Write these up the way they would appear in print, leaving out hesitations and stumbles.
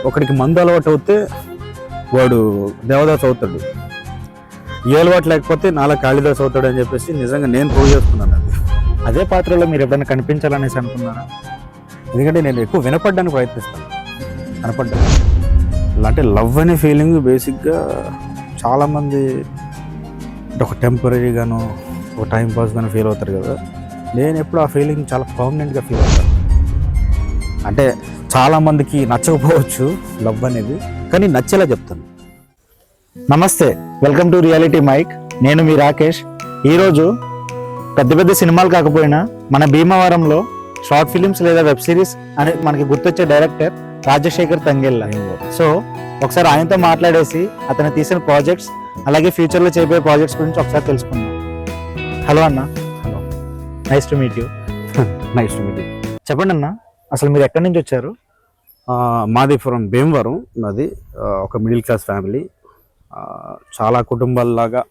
ఒకడికి మందు అలవాటు అవుతే వాడు దేవదాస్ అవుతాడు, ఏ అలవాటు లేకపోతే నాలా కాళిదాస్ అవుతాడు అని చెప్పేసి నిజంగా నేను ప్రూవ్ చేసుకున్నాను. అది అదే పాత్రలో మీరు ఎప్పుడైనా కనిపించాలనేసి అనుకున్నారా? ఎందుకంటే నేను ఎక్కువ వినపడడానికి ప్రయత్నిస్తాను, కనపడ్డా. అంటే లవ్ అనే ఫీలింగ్ బేసిక్గా చాలామంది అంటే ఒక టెంపరీగాను ఒక టైం పాస్గాను ఫీల్ అవుతారు కదా. నేను ఎప్పుడు ఆ ఫీలింగ్ చాలా పర్మనెంట్గా ఫీల్ అవుతాను. అంటే చాలామందికి నచ్చకపోవచ్చు లవ్ అనేది, కానీ నచ్చేలా చెప్తాను. నమస్తే, వెల్కమ్ టు రియాలిటీ మైక్. నేను మీ రాకేష్. ఈరోజు పెద్ద పెద్ద సినిమాలు కాకపోయినా మన భీమవరంలో షార్ట్ ఫిలిమ్స్ లేదా వెబ్ సిరీస్ అని మనకి గుర్తొచ్చే డైరెక్టర్ రాజశేఖర్ తంగెళ్ళ. సో ఒకసారి ఆయనతో మాట్లాడేసి అతను తీసిన ప్రాజెక్ట్స్ అలాగే ఫ్యూచర్లో చేయబోయే ప్రాజెక్ట్స్ గురించి ఒకసారి తెలుసుకుందాం. హలో అన్న. Hello, nice to meet you. Nice to meet you. చెప్పండి అన్న, అసలు మీరు ఎక్కడి నుంచి వచ్చారు? మాది ఫ్రమ్ భీమవరం. నాది ఒక మిడిల్ క్లాస్ ఫ్యామిలీ. చాలా కుటుంబాల్లాగా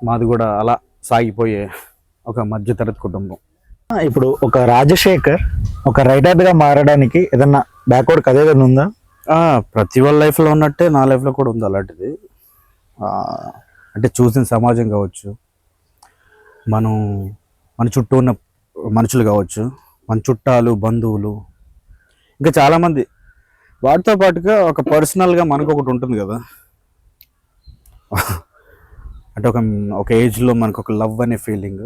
మాది కూడా అలా సాగిపోయే ఒక మధ్యతరగతి కుటుంబం. ఇప్పుడు ఒక రాజశేఖర్ ఒక రైటర్గా మారడానికి ఏదన్నా బ్యాక్వర్డ్ కథ ఏదైనా ఉందా? ప్రతి వాళ్ళ లైఫ్లో ఉన్నట్టే నా లైఫ్లో కూడా ఉంది అలాంటిది. అంటే చూసిన సమాజం కావచ్చు, మన చుట్టూ ఉన్న మనుషులు కావచ్చు, మన చుట్టాలు, బంధువులు, ఇంకా చాలామంది, వాటితో పాటుగా ఒక పర్సనల్గా మనకు ఒకటి ఉంటుంది కదా. అంటే ఒక ఏజ్లో మనకు ఒక లవ్ అనే ఫీలింగ్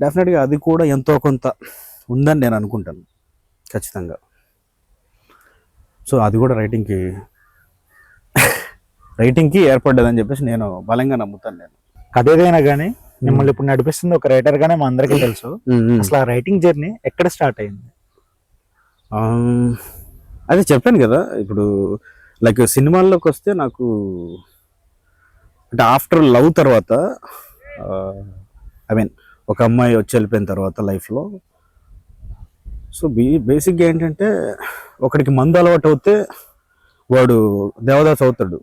డెఫినెట్గా అది కూడా ఎంతో కొంత ఉందని నేను అనుకుంటాను ఖచ్చితంగా. సో అది కూడా రైటింగ్కి ఏర్పడ్డదని చెప్పేసి నేను బలంగా నమ్ముతాను. నేను కథ ఏదైనా కానీ మిమ్మల్ని ఇప్పుడు నడిపిస్తుంది ఒక రైటర్ గానే మా అందరికీ తెలుసు. అసలు ఆ రైటింగ్ జర్నీ ఎక్కడ స్టార్ట్ అయింది? అదే చెప్పాను కదా, ఇప్పుడు లైక్ సినిమాల్లోకి వస్తే నాకు అంటే ఆఫ్టర్ లవ్ తర్వాత, ఐ మీన్ ఒక అమ్మాయి వచ్చి వెళ్ళిపోయిన తర్వాత లైఫ్లో, సో బేసిక్గా ఏంటంటే ఒకడికి మందు అలవాటు అవుతే వాడు దేవదాస్ అవుతాడు,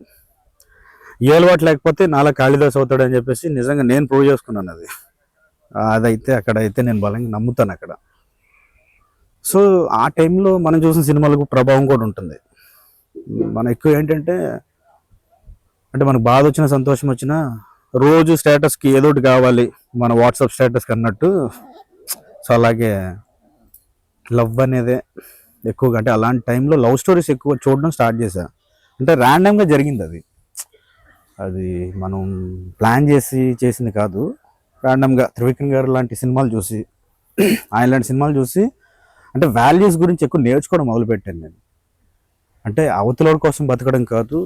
ఏ అలవాటు లేకపోతే నాలా కాళిదాస్ అవుతాడు అని చెప్పేసి నిజంగా నేను ప్రూవ్ చేసుకున్నాను. అదైతే అక్కడైతే నేను బలంగా నమ్ముతాను అక్కడ. సో ఆ టైంలో మనం చూసిన సినిమాలకు ప్రభావం కూడా ఉంటుంది. మనం ఎక్కువ ఏంటంటే అంటే మనకు బాధ వచ్చినా సంతోషం వచ్చినా రోజు స్టేటస్కి ఏదో ఒకటి కావాలి, మన వాట్సాప్ స్టేటస్కి అన్నట్టు. సో అలాగే లవ్ అనేదే ఎక్కువగా, అంటే అలాంటి టైంలో లవ్ స్టోరీస్ ఎక్కువ చూడడం స్టార్ట్ చేశా. అంటే ర్యాండమ్గా జరిగింది అది మనం ప్లాన్ చేసింది కాదు. ర్యాండమ్గా త్రివిక్రమ్ గారు లాంటి సినిమాలు చూసి, ఆయన లాంటి సినిమాలు చూసి అంటే వాల్యూస్ గురించి ఎక్కువ నేర్చుకోవడం మొదలుపెట్టాను నేను. అంటే అవతలోడి కోసం బతకడం కాదు,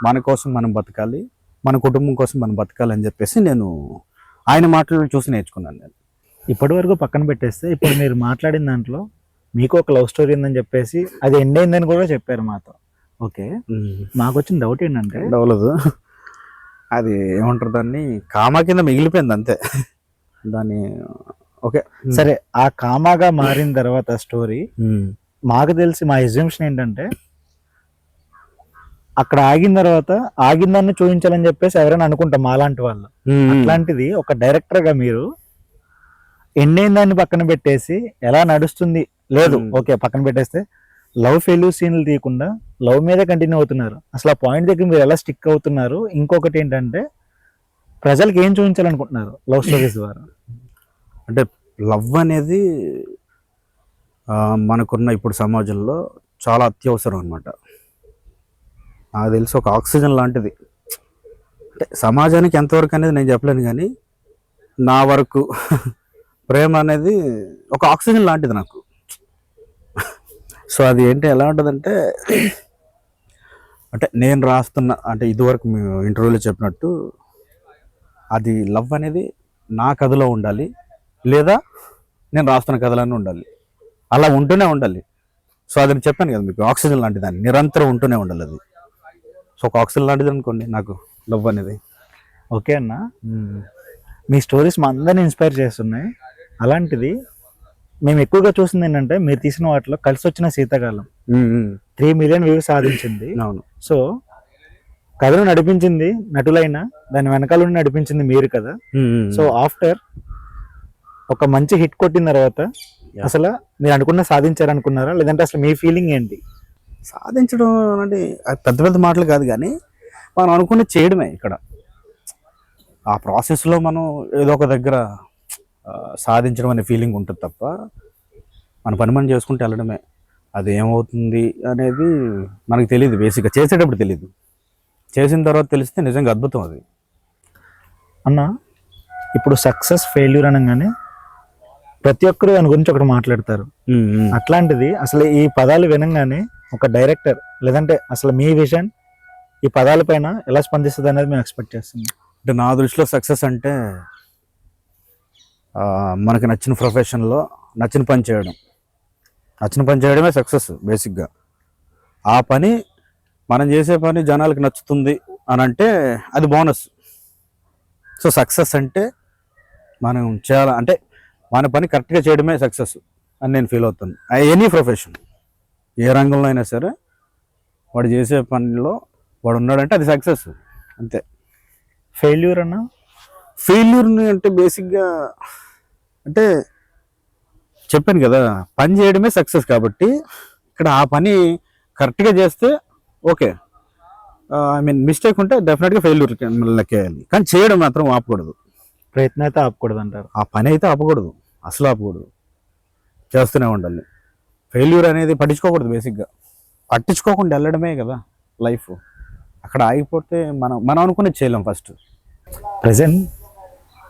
మన కోసం మనం బతకాలి, మన కుటుంబం కోసం మనం బతకాలి అని చెప్పేసి నేను ఆయన మాటలు చూసి నేర్చుకున్నాను. నేను ఇప్పటి వరకు పక్కన పెట్టేస్తే ఇప్పుడు మీరు మాట్లాడిన దాంట్లో మీకు ఒక లవ్ స్టోరీ ఉందని చెప్పేసి అది ఎండ్ అయిందని కూడా చెప్పారు మాతో. ఓకే, మాకు వచ్చిన డౌట్ ఏంటంటే డౌలదు, అది ఏమంటారు దాన్ని, కామా కింద మిగిలిపోయింది అంతే దాన్ని. ఓకే సరే, ఆ కామాగా మారిన తర్వాత స్టోరీ మాకు తెలిసి మా ఎగ్జామ్షన్ ఏంటంటే అక్కడ ఆగిన తర్వాత ఆగిందాన్ని చూపించాలని చెప్పేసి ఎవరైనా అనుకుంటాం మాలాంటి వాళ్ళు. అట్లాంటిది ఒక డైరెక్టర్ గా మీరు ఎండ్ అయిన దాన్ని పక్కన పెట్టేసి ఎలా నడుస్తుంది లేదు ఓకే పక్కన పెట్టేస్తే లవ్ ఫెయిల్యూర్ సీన్లు తీయకుండా లవ్ మీదే కంటిన్యూ అవుతున్నారు. అసలు ఆ పాయింట్ దగ్గర మీరు ఎలా స్టిక్ అవుతున్నారు? ఇంకొకటి ఏంటంటే ప్రజలకు ఏం చూపించాలనుకుంటున్నారు లవ్ స్టోరీస్ ద్వారా? అంటే లవ్ అనేది మనకున్న ఇప్పుడు సమాజంలో చాలా అత్యవసరం అనమాట. నాకు తెలిసి ఒక ఆక్సిజన్ లాంటిది. అంటే సమాజానికి ఎంతవరకు అనేది నేను చెప్పలేను, కానీ నా వరకు ప్రేమ అనేది ఒక ఆక్సిజన్ లాంటిది నాకు. సో అది ఏంటి ఎలా ఉంటుందంటే, అంటే నేను రాస్తున్న, అంటే ఇదివరకు ఇంటర్వ్యూలో చెప్పినట్టు, అది లవ్ అనేది నా కథలో ఉండాలి, లేదా నేను రాస్తున్న కథలన్నీ ఉండాలి, అలా ఉంటూనే ఉండాలి. సో అది నేను చెప్పాను కదా మీకు, ఆక్సిజన్ లాంటి దాన్ని నిరంతరం ఉంటూనే ఉండాలి అది. సో ఒక ఆక్సిజన్ లాంటిది అనుకోండి నాకు లవ్ అనేది. ఓకే అన్న, మీ స్టోరీస్ మా అందరిని ఇన్స్పైర్ చేస్తున్నాయి. అలాంటిది మేము ఎక్కువగా చూసింది ఏంటంటే మీరు తీసిన వాటిలో కలిసి వచ్చిన శీతాకాలం 3 మిలియన్ వ్యూస్ సాధించింది. అవును. సో కథను నడిపించింది నటులైనా దాని వెనకాల నడిపించింది మీరు కదా. సో ఆఫ్టర్ ఒక మంచి హిట్ కొట్టిన తర్వాత అసలు మీరు అనుకున్న సాధించారనుకున్నారా, లేదంటే అసలు మీ ఫీలింగ్ ఏంటి? సాధించడం అంటే అది పెద్ద పెద్ద మాటలు కాదు, కానీ మనం అనుకుని చేయడమే ఇక్కడ. ఆ ప్రాసెస్లో మనం ఏదో ఒక దగ్గర సాధించడం అనే ఫీలింగ్ ఉంటుంది తప్ప మన పని మనం చేసుకుంటూ వెళ్ళడమే. అది ఏమవుతుంది అనేది మనకు తెలియదు, బేసిక్గా చేసేటప్పుడు తెలియదు, చేసిన తర్వాత తెలిస్తే నిజంగా అద్భుతం అది. అన్న ఇప్పుడు సక్సెస్ ఫెయిల్యూర్ అనగానే ప్రతి ఒక్కరు దాని గురించి ఒకటి మాట్లాడతారు. అట్లాంటిది అసలు ఈ పదాలు వినంగానే ఒక డైరెక్టర్ లేదంటే అసలు మీ విజన్ ఈ పదాల పైన ఎలా స్పందిస్తుంది అనేది మేము ఎక్స్పెక్ట్ చేస్తున్నాం. అంటే నా దృష్టిలో సక్సెస్ అంటే మనకి నచ్చిన ప్రొఫెషన్లో నచ్చిన పని చేయడం, నచ్చిన పని చేయడమే సక్సెస్ బేసిక్గా. ఆ పని మనం చేసే పని జనాలకు నచ్చుతుంది అని అంటే అది బోనస్. సో సక్సెస్ అంటే మనం చేయాలి అంటే మన పని కరెక్ట్గా చేయడమే సక్సెస్ అని నేను ఫీల్ అవుతాను. ఎనీ ప్రొఫెషన్, ఏ రంగంలో అయినా సరే వాడు చేసే పనిలో వాడు ఉన్నాడంటే అది సక్సెస్ అంతే. ఫెయిల్యూర్ అన్న, ఫెయిల్యూర్ని అంటే బేసిక్గా అంటే చెప్పాను కదా, పని చేయడమే సక్సెస్ కాబట్టి ఇక్కడ ఆ పని కరెక్ట్గా చేస్తే ఓకే. ఐ మీన్ మిస్టేక్ ఉంటే డెఫినెట్గా ఫెయిల్యూర్ లెక్కేయాలి, కానీ చేయడం మాత్రం ఆపకూడదు. ప్రయత్నం అయితే ఆపకూడదు అంటారు. ఆ పని అయితే ఆపకూడదు, అసలు ఆపకూడదు, చేస్తూనే ఉండాలి. ఫెయిల్యూర్ అనేది పట్టించుకోకూడదు, బేసిక్గా పట్టించుకోకుండా వెళ్ళడమే కదా లైఫ్. అక్కడ ఆగిపోతే మనం అనుకునేది చేయలేం. ఫస్ట్ ప్రెజెంట్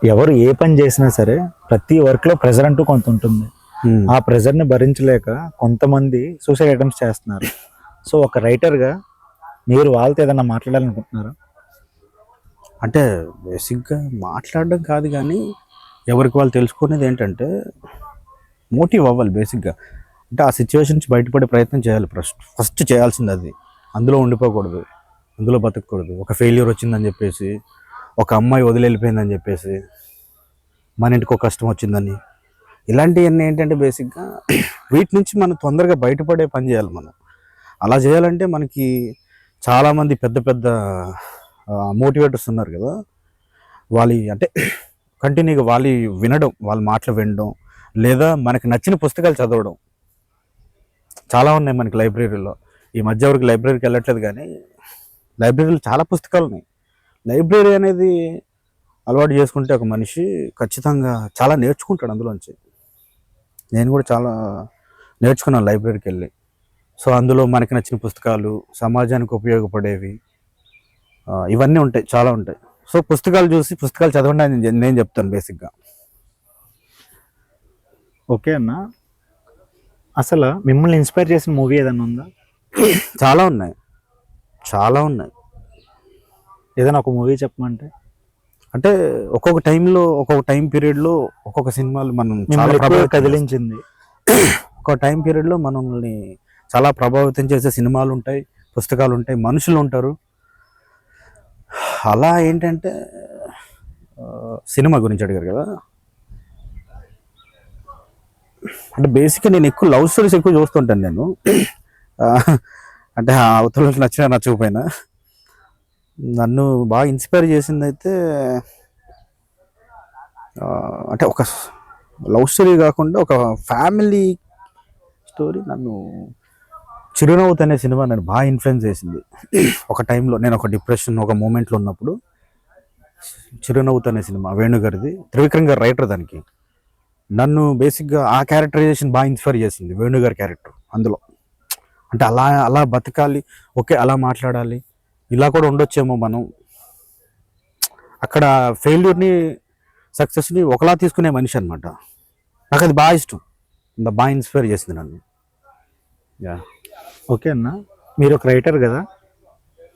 ఎవరు ఏ పని చేసినా సరే ప్రతి వర్క్లో ప్రెజర్ అంటూ కొంత ఉంటుంది. ఆ ప్రెజర్ని భరించలేక కొంతమంది సూసైడ్ అటెంప్ట్స్ చేస్తున్నారు. సో ఒక రైటర్గా మీరు వాళ్ళతో ఏదైనా మాట్లాడాలనుకుంటున్నారా? అంటే బేసిక్గా మాట్లాడడం కాదు, కానీ ఎవరికి వాళ్ళు తెలుసుకునేది ఏంటంటే మోటివ్ అవ్వాలి బేసిక్గా. అంటే ఆ సిచ్యువేషన్ నుంచి బయటపడే ప్రయత్నం చేయాలి. ఫస్ట్ చేయాల్సింది అది. అందులో ఉండిపోకూడదు, అందులో బతకూడదు. ఒక ఫెయిల్యూర్ వచ్చిందని చెప్పేసి, ఒక అమ్మాయి వదిలిపోయిందని చెప్పేసి, మన ఇంటికి ఒక కష్టం వచ్చిందని, ఇలాంటివన్నీ ఏంటంటే బేసిక్గా వీటి నుంచి మనం తొందరగా బయటపడే పని చేయాలి మనం. అలా చేయాలంటే మనకి చాలామంది పెద్ద పెద్ద మోటివేటర్స్ ఉన్నారు కదా, వాళ్ళు అంటే కంటిన్యూగా వాళ్ళు వినడం, వాళ్ళ మాటలు వినడం, లేదా మనకి నచ్చిన పుస్తకాలు చదవడం చాలా ఉన్నాయి మనకి లైబ్రరీలో. ఈ మధ్య వరకు లైబ్రరీకి వెళ్ళట్లేదు, కానీ లైబ్రరీలో చాలా పుస్తకాలు ఉన్నాయి. లైబ్రరీ అనేది అలవాటు చేసుకుంటే ఒక మనిషి ఖచ్చితంగా చాలా నేర్చుకుంటాడు అందులోంచి. నేను కూడా చాలా నేర్చుకున్నాను లైబ్రరీకి వెళ్ళి. సో అందులో మనకి నచ్చిన పుస్తకాలు, సమాజానికి ఉపయోగపడేవి, ఇవన్నీ ఉంటాయి, చాలా ఉంటాయి. సో పుస్తకాలు చూసి పుస్తకాలు చదవండి అని నేను చెప్తాను బేసిక్గా. ఓకే అన్న, అసలు మిమ్మల్ని ఇన్స్పైర్ చేసిన మూవీ ఏదైనా ఉందా? చాలా ఉన్నాయి, చాలా ఉన్నాయి. ఏదైనా ఒక మూవీ చెప్పమంటే? అంటే ఒక్కొక్క టైంలో, ఒక్కొక్క టైం పీరియడ్లో ఒక్కొక్క సినిమాలు మనం చాలా కదిలించింది. ఒక టైం పీరియడ్లో మనల్ని చాలా ప్రభావితం చేసే సినిమాలు ఉంటాయి, పుస్తకాలు ఉంటాయి, మనుషులు ఉంటారు. అలా ఏంటంటే సినిమా గురించి అడిగారు కదా, అంటే బేసిక్గా నేను ఎక్కువ లవ్ స్టోరీస్ ఎక్కువ చూస్తుంటాను నేను. అంటే అవతల నచ్చినా నచ్చకపోయినా నన్ను బాగా ఇన్స్పైర్ చేసింది అయితే అంటే ఒక లవ్ స్టోరీ కాకుండా ఒక ఫ్యామిలీ స్టోరీ. నన్ను చిరునవ్వు అనే సినిమా నన్ను బాగా ఇన్ఫ్లుయెన్స్ చేసింది. ఒక టైంలో నేను ఒక డిప్రెషన్, ఒక మూమెంట్లో ఉన్నప్పుడు చిరునవ్వు అనే సినిమా, వేణుగారిది, త్రివిక్రమ్ గారు రైటర్ దానికి. నన్ను బేసిక్గా ఆ క్యారెక్టరైజేషన్ బాగా ఇన్స్పైర్ చేసింది, వేణుగారి క్యారెక్టర్ అందులో. అంటే అలా అలా బతకాలి, ఓకే అలా మాట్లాడాలి, ఇలా కూడా ఉండొచ్చేమో మనం. అక్కడ ఫెయిల్యూర్ని, సక్సెస్ని ఒకలా తీసుకునే మనిషి అనమాట. నాకు అది బాగా ఇష్టం, బాగా ఇన్స్పైర్ చేసింది నన్ను. యా. ఓకే అన్న, మీరు ఒక రైటర్ కదా,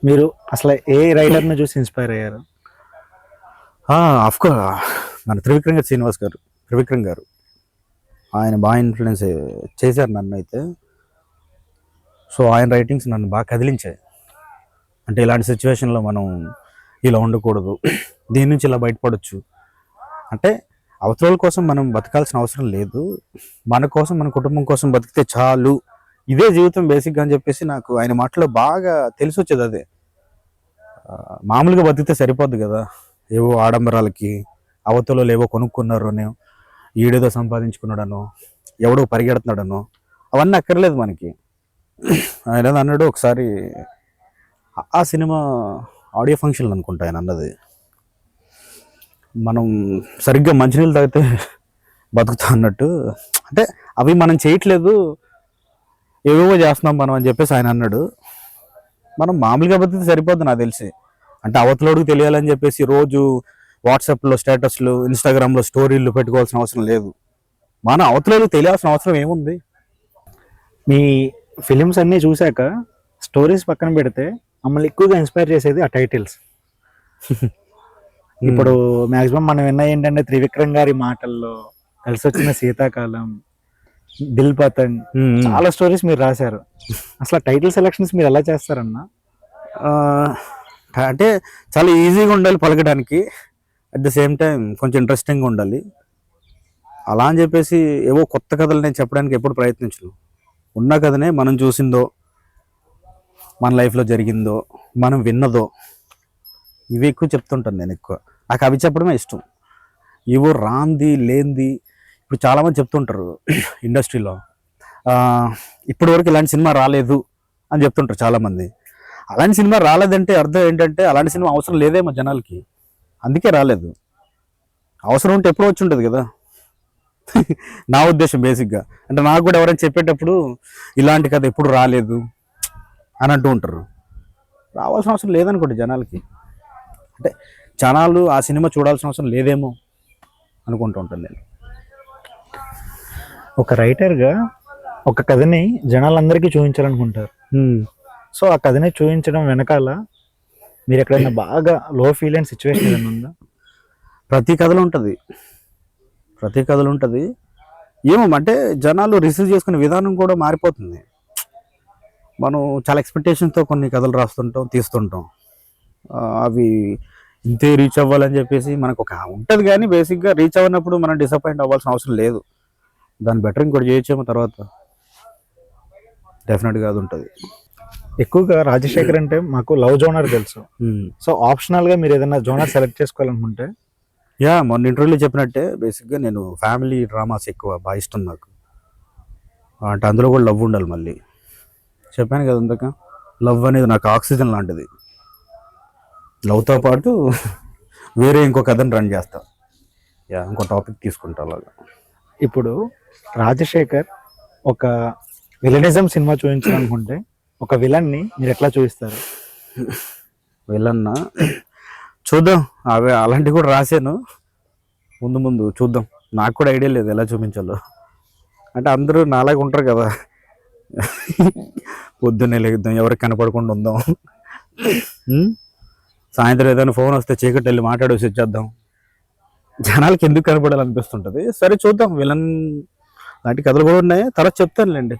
మీరు అసలు ఏ రైటర్ని చూసి ఇన్స్పైర్ అయ్యారు? అఫ్కోర్స్ మన త్రివిక్రమ్ గారు ఆయన బాగా ఇన్ఫ్లుయెన్స్ చేశారు నన్ను అయితే. సో ఆయన రైటింగ్స్ నన్ను బాగా కదిలించాయి. అంటే ఇలాంటి సిచ్యువేషన్లో మనం ఇలా ఉండకూడదు, దీని నుంచి ఇలా బయటపడవచ్చు. అంటే అవతల కోసం మనం బతకాల్సిన అవసరం లేదు, మన కోసం, మన కుటుంబం కోసం బతికితే చాలు, ఇదే జీవితం బేసిక్గా అని చెప్పేసి నాకు ఆయన మాటలో బాగా తెలిసి వచ్చేది. అదే మామూలుగా బతికితే సరిపోద్ది కదా, ఏవో ఆడంబరాలకి, అవతలలో ఏవో కొనుక్కున్నారనో, ఈడేదో సంపాదించుకున్నాడనో, ఎవడో పరిగెడుతున్నాడనో, అవన్నీ అక్కర్లేదు మనకి. ఆయన అన్నాడు ఒకసారి, ఆ సినిమా ఆడియో ఫంక్షన్ అనుకుంటా ఆయన అన్నది, మనం సరిగ్గా మంచినీళ్ళు తాగితే బతుకుతా అన్నట్టు. అంటే అవి మనం చేయట్లేదు, ఏవేవో చేస్తున్నాం మనం అని చెప్పేసి ఆయన అన్నాడు. మనం మామూలుగా బతికితే సరిపోద్ది నాకు తెలిసి. అంటే అవతలోడికి తెలియాలని చెప్పేసి రోజు వాట్సాప్లో స్టేటస్లు, ఇన్స్టాగ్రామ్లో స్టోరీలు పెట్టుకోవాల్సిన అవసరం లేదు. మనం అవతలోడికి తెలియాల్సిన అవసరం ఏముంది? మీ ఫిలిమ్స్ అన్నీ చూశాక స్టోరీస్ పక్కన పెడితే మమ్మల్ని ఎక్కువగా ఇన్స్పైర్ చేసేది ఆ టైటిల్స్. ఇప్పుడు మాక్సిమం మనం విన్న ఏంటంటే త్రివిక్రమ్ గారి మాటల్లో కలిసి వచ్చిన శీతాకాలం, దిల్ పతంగ్, చాలా స్టోరీస్ మీరు రాశారు. అసలు టైటిల్ సెలక్షన్స్ మీరు ఎలా చేస్తారన్నా? అంటే చాలా ఈజీగా ఉండాలి పలకడానికి, అట్ ద సేమ్ టైం కొంచెం ఇంట్రెస్టింగ్గా ఉండాలి. అలా అని చెప్పేసి ఏవో కొత్త కథలు నేను చెప్పడానికి ఎప్పుడు ప్రయత్నించను. ఉన్న కథనే మనం చూసిందో, మన లైఫ్లో జరిగిందో, మనం విన్నదో, ఇవి ఎక్కువ చెప్తుంటాను నేను. ఎక్కువ నాకు అవి చెప్పడమే ఇష్టం. ఏవో రాంది లేంది ఇప్పుడు చాలామంది చెప్తుంటారు ఇండస్ట్రీలో, ఇప్పటివరకు ఇలాంటి సినిమా రాలేదు అని చెప్తుంటారు చాలామంది. అలాంటి సినిమా రాలేదంటే అర్థం ఏంటంటే అలాంటి సినిమా అవసరం లేదేమో జనాలకి, అందుకే రాలేదు. అవసరం ఉంటే ఎప్పుడో వచ్చి ఉంటుంది కదా. నా ఉద్దేశం బేసిక్గా. అంటే నాకు కూడా ఎవరైనా చెప్పేటప్పుడు ఇలాంటి కథ ఎప్పుడు రాలేదు అని అంటూ ఉంటారు. రావాల్సిన అవసరం లేదనుకోండి జనాలకి. అంటే జనాలు ఆ సినిమా చూడాల్సిన అవసరం లేదేమో అనుకుంటూ ఉంటాను నేను. ఒక రైటర్గా ఒక కథని జనాలందరికీ చూపించాలనుకుంటారు. సో ఆ కథని చూపించడం వెనకాల మీరు ఎక్కడైనా బాగా లో ఫీల్ అయిన సిచ్యువేషన్ ఏదైనా ఉందా? ప్రతి కథలో ఉంటుంది. ఏమో అంటే జనాలు రిసీవ్ చేసుకునే విధానం కూడా మారిపోతుంది. మనం చాలా ఎక్స్పెక్టేషన్తో కొన్ని కథలు రాస్తుంటాం, తీస్తుంటాం. అవి ఇంతే రీచ్ అవ్వాలని చెప్పేసి మనకు ఒక ఉంటుంది, కానీ బేసిక్గా రీచ్ అవ్వనప్పుడు మనం డిసప్పాయింట్ అవ్వాల్సిన అవసరం లేదు. దాన్ని బెటర్ ఇంకోటి చేయొచ్చేమో తర్వాత, డెఫినెట్గా అది ఉంటుంది. ఎక్కువగా రాజశేఖర్ అంటే మాకు లవ్ జోనర్ తెలుసు. సో ఆప్షనల్గా మీరు ఏదైనా జోనర్ సెలెక్ట్ చేసుకోవాలనుకుంటే? మొన్న ఇంటర్వ్యూలో చెప్పినట్టే బేసిక్గా నేను ఫ్యామిలీ డ్రామాస్ ఎక్కువ బాగా ఇష్టం నాకు. అంటే అందులో కూడా లవ్ ఉండాలి. మళ్ళీ చెప్పాను కదా ఇందాక, లవ్ అనేది నాకు ఆక్సిజన్ లాంటిది. లవ్తో పాటు వేరే ఇంకో కథను రన్ చేస్తా, ఇంకో టాపిక్ తీసుకుంటా అలాగా. ఇప్పుడు రాజశేఖర్ ఒక విలనిజం సినిమా చూపించాలనుకుంటే ఒక విలన్ని మీరు ఎట్లా చూపిస్తారు? విలన్నా చూద్దాం, అవి అలాంటివి కూడా రాశాను. ముందు చూద్దాం. నాకు కూడా ఐడియా లేదు ఎలా చూపించాలో. అంటే అందరూ నాలాగా ఉంటారు కదా, పొద్దున్నే లేద్దాం, ఎవరికి కనపడకుండా ఉందాం, సాయంత్రం ఏదైనా ఫోన్ వస్తే చీకటి వెళ్ళి మాట్లాడేసి వచ్చేద్దాం. జనాలకి ఎందుకు కనపడాలనిపిస్తుంటుంది. సరే చూద్దాం. విలన్ లాంటి కథలు కూడా ఉన్నాయి, తర్వాత చెప్తానులేండి.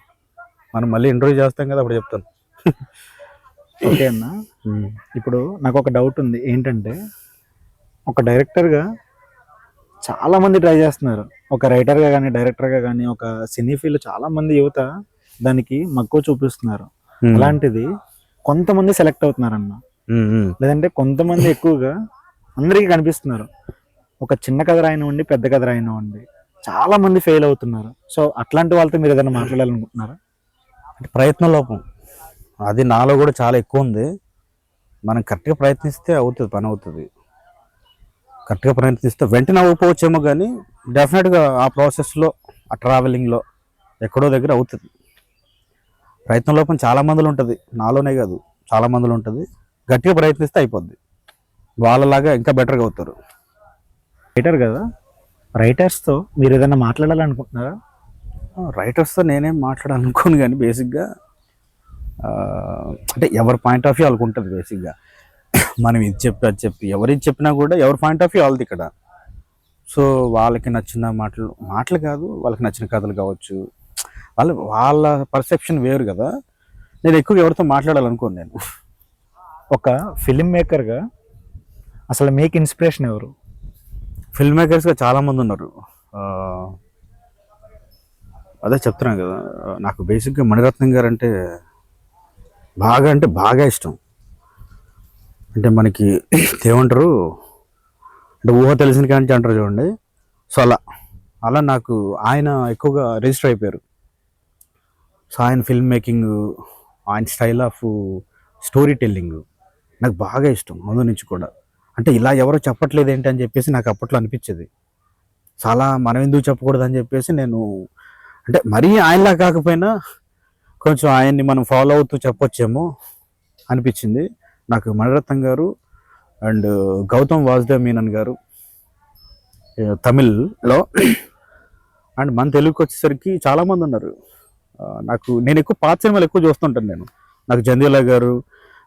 మనం మళ్ళీ ఇంటర్వ్యూ చేస్తాం కదా, అప్పుడు చెప్తాను. ఓకే అన్న, ఇప్పుడు నాకు ఒక డౌట్ ఉంది. ఏంటంటే ఒక డైరెక్టర్గా చాలామంది ట్రై చేస్తున్నారు, ఒక రైటర్గా కానీ డైరెక్టర్గా కానీ ఒక సినీ ఫీల్డ్ చాలామంది యువత దానికి మక్కువ చూపిస్తున్నారు. అలాంటిది కొంతమంది సెలెక్ట్ అవుతున్నారన్న, లేదంటే కొంతమంది ఎక్కువగా అందరికీ కనిపిస్తున్నారు. ఒక చిన్న కథ రాయనివ్వండి, పెద్ద కథ రాయనివ్వండి, చాలా మంది ఫెయిల్ అవుతున్నారు. సో అట్లాంటి వాళ్ళతో మీరు ఏదైనా మాట్లాడాలనుకుంటున్నారా? అంటే ప్రయత్న లోపం అది నాలో కూడా చాలా ఎక్కువ ఉంది. మనం కరెక్ట్గా ప్రయత్నిస్తే అవుతుంది, పని అవుతుంది. కరెక్ట్గా ప్రయత్నిస్తే వెంటనే అవ్వకపోవచ్చేమో, కానీ డెఫినెట్గా ఆ ప్రాసెస్లో, ఆ ట్రావెలింగ్లో ఎక్కడో దగ్గర అవుతుంది. ప్రయత్న లోపం చాలా మందిలో ఉంటుంది, నాలోనే కాదు చాలా మందిలో ఉంటుంది. గట్టిగా ప్రయత్నిస్తే అయిపోద్ది, వాళ్ళలాగా ఇంకా బెటర్గా అవుతారు. రైటర్ కదా, రైటర్స్తో మీరు ఏదైనా మాట్లాడాలనుకుంటున్నారా? రైటర్స్తో నేనేం మాట్లాడాలనుకోను, కానీ బేసిక్గా అంటే ఎవరి పాయింట్ ఆఫ్ వ్యూ వాళ్ళకు ఉంటుంది. బేసిక్గా మనం ఇది చెప్పి అది చెప్పి ఎవరికి చెప్పినా కూడా ఎవరి పాయింట్ ఆఫ్ వ్యూ వాళ్ళది ఇక్కడ. సో వాళ్ళకి నచ్చిన మాటలు కాదు, వాళ్ళకి నచ్చిన కథలు కావచ్చు, వాళ్ళ పర్సెప్షన్ వేరు కదా. నేను ఎక్కువ ఎవరితో మాట్లాడాలనుకోను. నేను ఒక ఫిల్మ్ మేకర్గా అసలు మీకు ఇన్స్పిరేషన్ ఎవరు? ఫిల్మ్ మేకర్స్గా చాలామంది ఉన్నారు. అదే చెప్తున్నాను కదా, నాకు బేసిక్గా మణిరత్నం గారు అంటే బాగా ఇష్టం. అంటే మనకి ఏమంటారు అంటే ఊహ తెలిసిన కానీ అంటారు చూడండి. సో అలా నాకు ఆయన ఎక్కువగా రిజిస్టర్ అయిపోయారు. సో ఆయన ఫిల్మ్ మేకింగ్, ఆయన స్టైల్ ఆఫ్ స్టోరీ టెల్లింగ్ నాకు బాగా ఇష్టం ముందు నుంచి కూడా. అంటే ఇలా ఎవరో చెప్పట్లేదు ఏంటి అని చెప్పేసి నాకు అప్పట్లో అనిపించేది. చాలా మనం ఎందుకు చెప్పకూడదు అని చెప్పేసి నేను, అంటే మరీ ఆయనలా కాకపోయినా కొంచెం ఆయన్ని మనం ఫాలో అవుతూ చెప్పొచ్చేమో అనిపించింది నాకు. మణిరత్నం గారు అండ్ గౌతమ్ వాసుదేవ్ మీనన్ గారు తమిళ్లో, అండ్ మన తెలుగుకి వచ్చేసరికి చాలామంది ఉన్నారు. నేను ఎక్కువ పాత సినిమాలు ఎక్కువ చూస్తుంటాను నేను. నాకు జంధ్యాల గారు,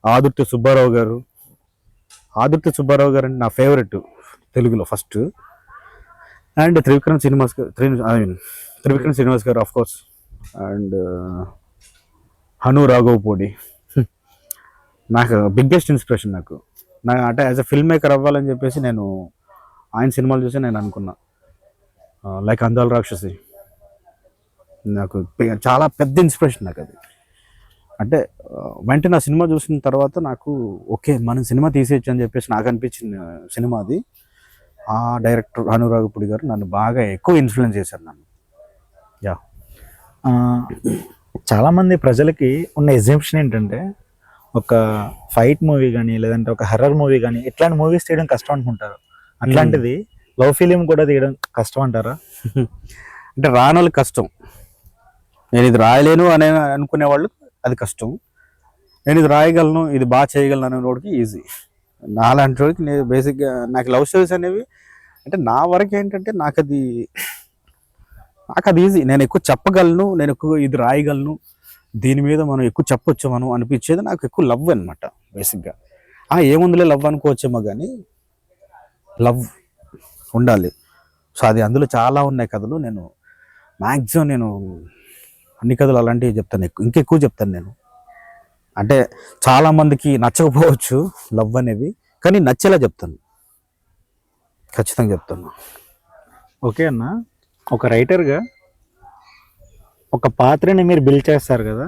ఆదుర్తి సుబ్బారావు గారు. ఆదుర్తి సుబ్బారావు గారు అంటే నా ఫేవరెట్ తెలుగులో ఫస్ట్. అండ్ త్రివిక్రమ్ శ్రీనివాస్ గారు of course. And Hanu Raghavapudi నాకు బిగ్గెస్ట్ ఇన్స్పిరేషన్. నాకు అంటే యాజ్ అ ఫిల్మ్ మేకర్ అవ్వాలని చెప్పేసి నేను ఆయన సినిమాలు చూసి నేను అనుకున్నా. లైక్ అందాల రాక్షసి నాకు చాలా పెద్ద ఇన్స్పిరేషన్ నాకు అది. అంటే వెంటనే ఆ సినిమా చూసిన తర్వాత నాకు ఓకే మనం సినిమా తీసేయచ్చు అని చెప్పేసి నాకు అనిపించిన సినిమా అది. ఆ డైరెక్టర్ అనురాగపుడి గారు నన్ను బాగా ఎక్కువ ఇన్ఫ్లుయెన్స్ చేశారు నన్ను. యా. చాలామంది ప్రజలకి ఉన్న ఎగ్జాంప్షన్ ఏంటంటే ఒక ఫైట్ మూవీ కానీ లేదంటే ఒక హర్రర్ మూవీ కానీ ఇట్లాంటి మూవీస్ తీయడం కష్టం అనుకుంటారు. అట్లాంటిది లవ్ ఫిలిం కూడా తీయడం కష్టం అంటారా? అంటే రానోళ్ళు కష్టం. నేను ఇది రాయలేను అనే అనుకునే వాళ్ళు అది కష్టం. నేను ఇది రాయగలను, ఇది బాగా చేయగలను అనే వాడికి ఈజీ. నాలాంటి వాడికి నేను బేసిక్గా నాకు లవ్ స్టోరీస్ అనేవి అంటే నా వరకు ఏంటంటే నాకు అది ఈజీ. నేను ఎక్కువ చెప్పగలను, నేను ఎక్కువ ఇది రాయగలను, దీని మీద మనం ఎక్కువ చెప్పొచ్చు మనం అనిపించేది నాకు ఎక్కువ లవ్ అనమాట బేసిక్గా. ఏముందిలే లవ్ అనుకోవచ్చేమో కానీ లవ్ ఉండాలి. సో అది అందులో చాలా ఉన్నాయి కథలు. నేను మ్యాక్సిమం నేను అన్ని కథలు అలాంటివి చెప్తాను, ఇంకెక్కువ చెప్తాను నేను. అంటే చాలామందికి నచ్చకపోవచ్చు లవ్ అనేవి, కానీ నచ్చేలా చెప్తాను, ఖచ్చితంగా చెప్తాను. ఓకే అన్న, ఒక రైటర్గా ఒక పాత్రని మీరు బిల్డ్ చేస్తారు కదా,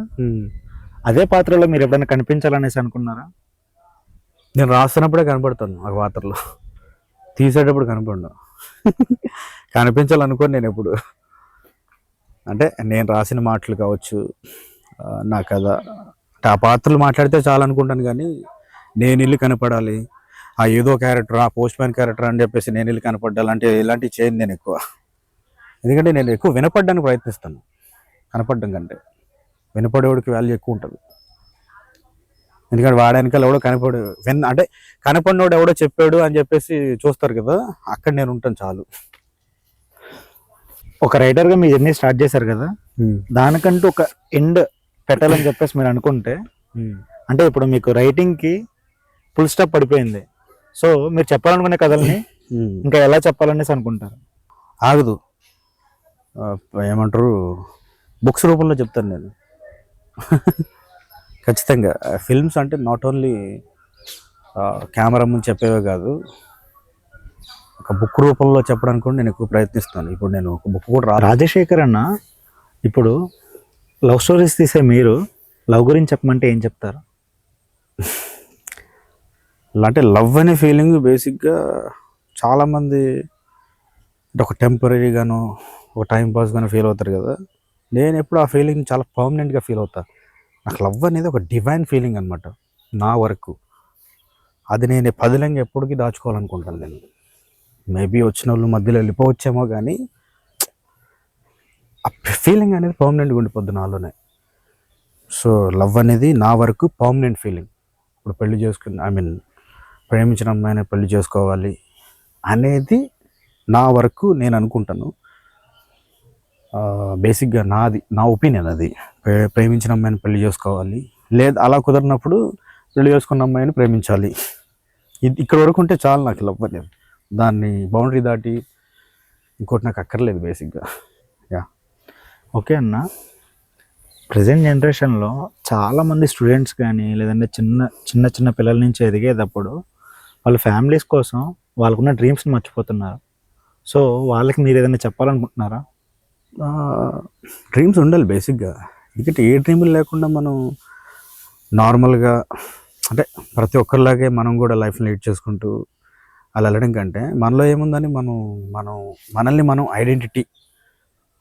అదే పాత్రలో మీరు ఎప్పుడైనా కనిపించాలనేసి అనుకున్నారా? నేను రాస్తున్నప్పుడే కనపడతాను ఆ పాత్రలో, తీసేటప్పుడు కనపడను. కనిపించాలనుకోని నేను ఎప్పుడు. అంటే నేను రాసిన మాటలు కావచ్చు, నా కథ, అంటే ఆ పాత్రలు మాట్లాడితే చాలా అనుకుంటాను, కానీ నేను ఇల్లు కనపడాలి, ఏదో క్యారెక్టర్, పోస్ట్ మ్యాన్ క్యారెక్టర్ అని చెప్పేసి నేను ఇల్లు కనపడాలి అంటే ఇలాంటివి చేయను నేను ఎక్కువ. ఎందుకంటే నేను ఎక్కువ వినపడడానికి ప్రయత్నిస్తాను కనపడడం కంటే. వినపడేవాడికి వాల్యూ ఎక్కువ ఉంటుంది. ఎందుకంటే వాడానికల్ ఎవడో అంటే కనపడినోడు ఎవడో చెప్పాడు అని చెప్పేసి చూస్తారు కదా, అక్కడ నేను ఉంటాను చాలు. ఒక రైటర్గా మీ జర్నీ స్టార్ట్ చేశారు కదా, దానికంటూ ఒక ఎండ్ పెట్టాలని చెప్పేసి మీరు అనుకుంటే, అంటే ఇప్పుడు మీకు రైటింగ్కి ఫుల్ స్టాప్ పడిపోయింది, సో మీరు చెప్పాలనుకునే కథల్ని ఇంకా ఎలా చెప్పాలనేసి అనుకుంటారు? ఆగదు, ఏమంటారు, బుక్స్ రూపంలో చెప్తాను నేను. ఖచ్చితంగా ఫిల్మ్స్ అంటే నాట్ ఓన్లీ కెమెరా ముందు చెప్పేవే కాదు, ఒక బుక్ రూపంలో చెప్పడానికి కూడా నేను ఎక్కువ ప్రయత్నిస్తాను. ఇప్పుడు నేను ఒక బుక్ కూడా రాజశేఖర్ అన్న, ఇప్పుడు లవ్ స్టోరీస్ తీసే మీరు లవ్ గురించి చెప్పమంటే ఏం చెప్తారు? అంటే లవ్ అనే ఫీలింగ్ బేసిక్గా చాలామంది అంటే ఒక టెంపరీగాను ఒక టైం పాస్గాను ఫీల్ అవుతారు కదా. నేను ఎప్పుడు ఆ ఫీలింగ్ చాలా పర్మనెంట్గా ఫీల్ అవుతాను. నాకు లవ్ అనేది ఒక డివైన్ ఫీలింగ్ అనమాట నా వరకు. అది నేను పదిలంగా ఎప్పటికీ దాచుకోవాలనుకుంటాను నేను. మేబీ వచ్చిన వాళ్ళు మధ్యలో వెళ్ళిపోవచ్చేమో, కానీ ఆ ఫీలింగ్ అనేది పర్మనెంట్గా ఉండిపోద్ది నాలోనే. సో లవ్ అనేది నా వరకు పర్మనెంట్ ఫీలింగ్. ఇప్పుడు పెళ్లి చేసుకుని ప్రేమించిన అమ్మాయిని పెళ్లి చేసుకోవాలి అనేది నా వరకు నేను అనుకుంటాను. బేసిక్గా నా ఒపీనియన్ అది. ప్రేమించిన అమ్మాయిని పెళ్లి చేసుకోవాలి, లేదా అలా కుదరినప్పుడు పెళ్లి చేసుకున్న అమ్మాయిని ప్రేమించాలి. ఇక్కడ వరకు ఉంటే చాలు నాకు లవ్ అనేది. దాన్ని బౌండరీ దాటి ఇంకోటి నాకు అక్కర్లేదు బేసిక్గా. యా. ఓకే అన్న, ప్రజెంట్ జనరేషన్లో చాలామంది స్టూడెంట్స్ కానీ లేదంటే చిన్న చిన్న పిల్లల నుంచి ఎదిగేటప్పుడు వాళ్ళ ఫ్యామిలీస్ కోసం వాళ్ళకున్న డ్రీమ్స్ని మర్చిపోతున్నారు. సో వాళ్ళకి మీరు ఏదైనా చెప్పాలనుకుంటున్నారా? డ్రీమ్స్ ఉండాలి బేసిక్గా. ఎందుకంటే ఏ డ్రీములు లేకుండా మనం నార్మల్గా అంటే ప్రతి ఒక్కరిలాగే మనం కూడా లైఫ్ని లీడ్ చేసుకుంటూ అలా వెళ్ళడం కంటే మనలో ఏముందని మనల్ని మనం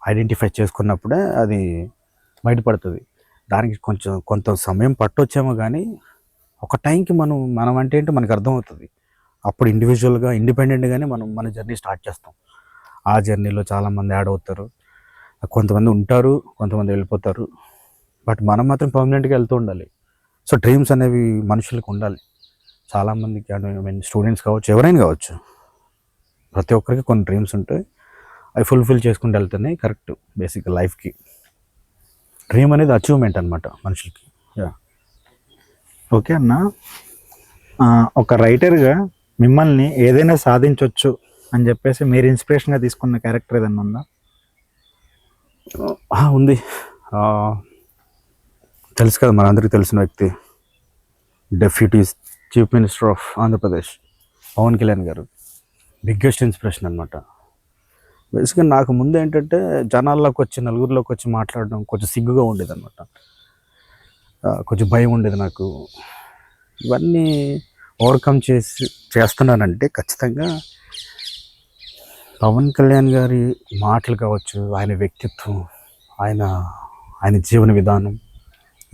ఐడెంటిఫై చేసుకున్నప్పుడే అది బయటపడుతుంది. దానికి కొంత సమయం పట్టొచ్చేమో కానీ ఒక టైంకి మనం అంటే ఏంటో మనకు అర్థమవుతుంది. అప్పుడు ఇండివిజువల్గా ఇండిపెండెంట్గానే మనం మన జర్నీ స్టార్ట్ చేస్తాం. ఆ జర్నీలో చాలామంది యాడ్ అవుతారు, కొంతమంది ఉంటారు, కొంతమంది వెళ్ళిపోతారు. బట్ మనం మాత్రం పర్మనెంట్గా వెళ్తూ ఉండాలి. సో డ్రీమ్స్ అనేవి మనుషులకు ఉండాలి. చాలామందికి ఐ మీన్ స్టూడెంట్స్ కావచ్చు, ఎవరైనా కావచ్చు, ప్రతి ఒక్కరికి కొన్ని డ్రీమ్స్ ఉంటాయి. అవి ఫుల్ఫిల్ చేసుకుంటూ వెళ్తేనే కరెక్ట్. బేసిక్గా లైఫ్కి డ్రీమ్ అనేది అచీవ్మెంట్ అనమాట మనుషులకి. యా. ఓకే అన్న, ఒక రైటర్గా మిమ్మల్ని ఏదైనా సాధించవచ్చు అని చెప్పేసి మీరు ఇన్స్పిరేషన్గా తీసుకున్న క్యారెక్టర్ ఏదైనా ఉందా? ఉంది. తెలుసు కదా, మనందరికీ తెలిసిన వ్యక్తి, deputy chief minister of Andhra Pradesh Pawan Kalyan garu. Biggest inspiration అనమాట. బేసిక్గా నాకు ముందు ఏంటంటే జనాల్లోకి వచ్చి నలుగురిలోకి వచ్చి మాట్లాడడం కొంచెం సిగ్గుగా ఉండేది అనమాట. కొంచెం భయం ఉండేది నాకు. ఇవన్నీ ఓవర్కమ్ చేస్తున్నానంటే ఖచ్చితంగా పవన్ కళ్యాణ్ గారి మాటలు కావచ్చు, ఆయన వ్యక్తిత్వం, ఆయన జీవన విధానం,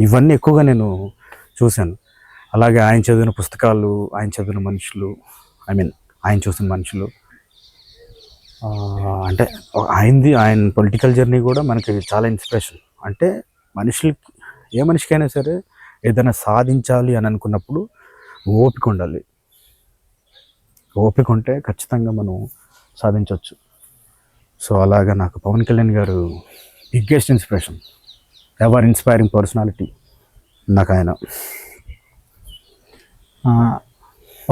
ఇవన్నీ ఎక్కువగా నేను చూశాను. అలాగే ఆయన చదివిన పుస్తకాలు, ఆయన చదివిన మనుషులు, ఆయన చూసిన మనుషులు, అంటే ఆయన పొలిటికల్ జర్నీ కూడా మనకి చాలా ఇన్స్పిరేషన్. అంటే ఏ మనిషికైనా సరే ఏదైనా సాధించాలి అని అనుకున్నప్పుడు ఓపిక ఉండాలి. ఓపిక ఉంటే ఖచ్చితంగా మనం సాధించవచ్చు. సో అలాగా నాకు Pawan Kalyan garu biggest inspiration, ever inspiring personality నాకు ఆయన.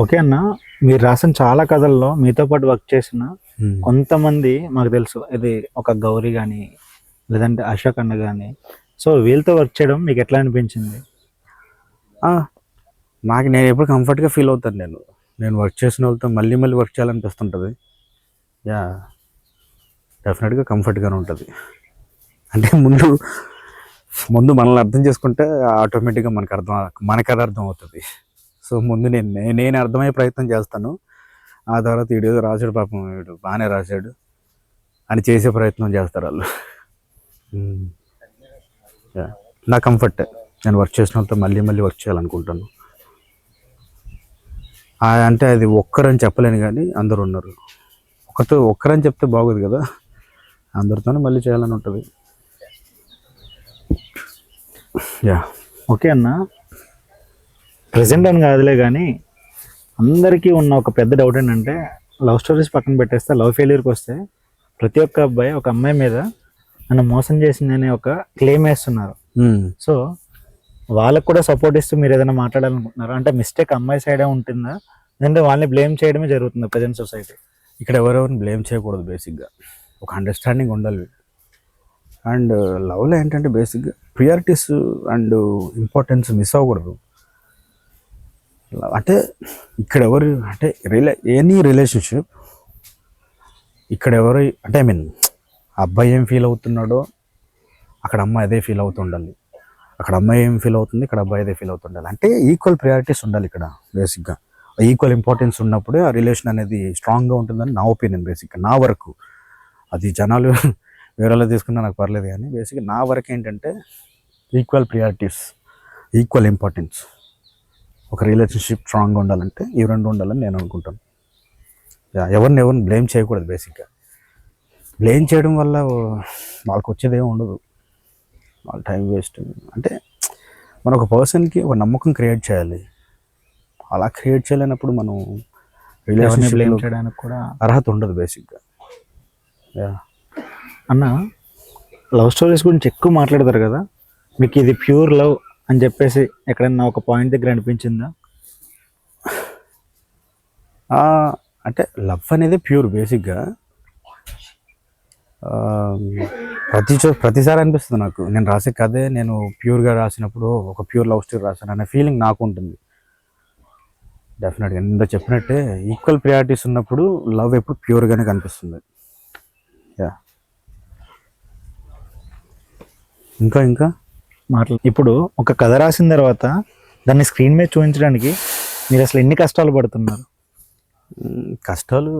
ఓకే అన్న, మీరు రాసిన చాలా కథల్లో మీతో పాటు వర్క్ చేసిన కొంతమంది మాకు తెలుసు. ఇది ఒక గౌరీ కానీ లేదంటే అశోక్ అన్న కానీ, సో వీళ్ళతో వర్క్ చేయడం మీకు ఎట్లా అనిపించింది? నేను ఎప్పుడు కంఫర్ట్గా ఫీల్ అవుతాను. నేను వర్క్ చేసిన వాళ్ళతో మళ్ళీ వర్క్ చేయాలనిపిస్తుంటుంది. యా, డెఫినెట్గా కంఫర్ట్గానే ఉంటుంది. అంటే ముందు మనల్ని అర్థం చేసుకుంటే ఆటోమేటిక్గా మనకు అది అర్థం అవుతుంది. సో ముందు నేను అర్థమయ్యే ప్రయత్నం చేస్తాను. ఆ తర్వాత వీడేదో రాశాడు, పాపం వీడు బాగానే రాశాడు అని చేసే ప్రయత్నం చేస్తారు వాళ్ళు. నా కంఫర్ట్, నేను వర్క్ చేసిన వాళ్ళతో మళ్ళీ వర్క్ చేయాలనుకుంటాను. అంటే అది ఒక్కరని చెప్పలేను కానీ అందరూ ఉన్నారు. ఒక్కరని చెప్తే బాగోదు కదా, అందరితోనే మళ్ళీ చేయాలని ఉంటుంది. యా. ఓకే అన్న, ప్రజెంట్ అని కాదులే కానీ అందరికీ ఉన్న ఒక పెద్ద డౌట్ ఏంటంటే, లవ్ స్టోరీస్ పక్కన పెట్టేస్తే లవ్ ఫెయిల్యూర్కి వస్తే ప్రతి ఒక్క అబ్బాయి ఒక అమ్మాయి మీద నన్ను మోసం చేసిందనే ఒక క్లెయిమ్ వేస్తున్నారు. సో వాళ్ళకు కూడా సపోర్ట్ ఇస్తూ మీరు ఏదైనా మాట్లాడాలనుకుంటున్నారు అంటే మిస్టేక్ అమ్మాయి సైడే ఉంటుందా, లేదంటే వాళ్ళని బ్లేమ్ చేయడమే జరుగుతుంది ప్రజెంట్ సొసైటీ? ఇక్కడ ఎవరెవరిని బ్లేమ్ చేయకూడదు. బేసిక్గా ఒక అండర్స్టాండింగ్ ఉండాలి. అండ్ లవ్లో ఏంటంటే బేసిక్గా ప్రియారిటీస్ అండ్ ఇంపార్టెన్స్ మిస్ అవ్వకూడదు. అంటే ఇక్కడ ఎనీ రిలేషన్షిప్ ఇక్కడ అంటే అబ్బాయి ఏం ఫీల్ అవుతున్నాడో అక్కడ అమ్మాయి అదే ఫీల్ అవుతుండాలి. అక్కడ అమ్మాయి ఏం ఫీల్ అవుతుంది, ఇక్కడ అబ్బాయి అదే ఫీల్ అవుతుండాలి. అంటే ఈక్వల్ ప్రయారిటీస్ ఉండాలి ఇక్కడ. బేసిక్గా ఈక్వల్ ఇంపార్టెన్స్ ఉన్నప్పుడే ఆ రిలేషన్ అనేది స్ట్రాంగ్గా ఉంటుందని నా ఒపీనియన్. బేసిక్గా నా వరకు, అది జనాలు వేరేలా తీసుకున్నా నాకు పర్లేదు కానీ బేసిక్గా నా వరకు ఏంటంటే ఈక్వల్ ప్రియారిటీస్, ఈక్వల్ ఇంపార్టెన్స్. ఒక రిలేషన్షిప్ స్ట్రాంగ్గా ఉండాలంటే ఈ రెండు ఉండాలని నేను అనుకుంటాను. ఎవరిని బ్లేమ్ చేయకూడదు. బేసిక్గా బ్లేమ్ చేయడం వల్ల వాళ్ళకి వచ్చేది ఏమి ఉండదు, వాళ్ళ టైం వేస్ట్. అంటే మన ఒక పర్సన్కి ఒక నమ్మకం క్రియేట్ చేయాలి. అలా క్రియేట్ చేయలేనప్పుడు మనం రిలేషన్షిప్ బ్లేమ్ చేయడానికి కూడా అర్హత ఉండదు బేసిక్గా. అన్న, లవ్ స్టోరీస్ గురించి ఎక్కువ మాట్లాడతారు కదా, మీకు ఇది ప్యూర్ లవ్ అని చెప్పేసి ఎక్కడన్నా ఒక పాయింట్ దగ్గర అనిపించిందా? అంటే లవ్ అనేది ప్యూర్ బేసిక్గా ప్రతిసారి అనిపిస్తుంది నాకు. నేను రాసే కథే నేను ప్యూర్గా రాసినప్పుడు ఒక ప్యూర్ లవ్ స్టోరీ రాశాను అనే ఫీలింగ్ నాకు ఉంటుంది. డెఫినెట్గా ఇంత చెప్పినట్టే ఈక్వల్ ప్రయారిటీస్ ఉన్నప్పుడు లవ్ ఎప్పుడు ప్యూర్గానే కనిపిస్తుంది. యా. ఇంకా ఇప్పుడు ఒక కథ రాసిన తర్వాత దాన్ని స్క్రీన్ మీద చూపించడానికి మీరు అసలు ఎన్ని కష్టాలు పడుతున్నారు? కష్టాలు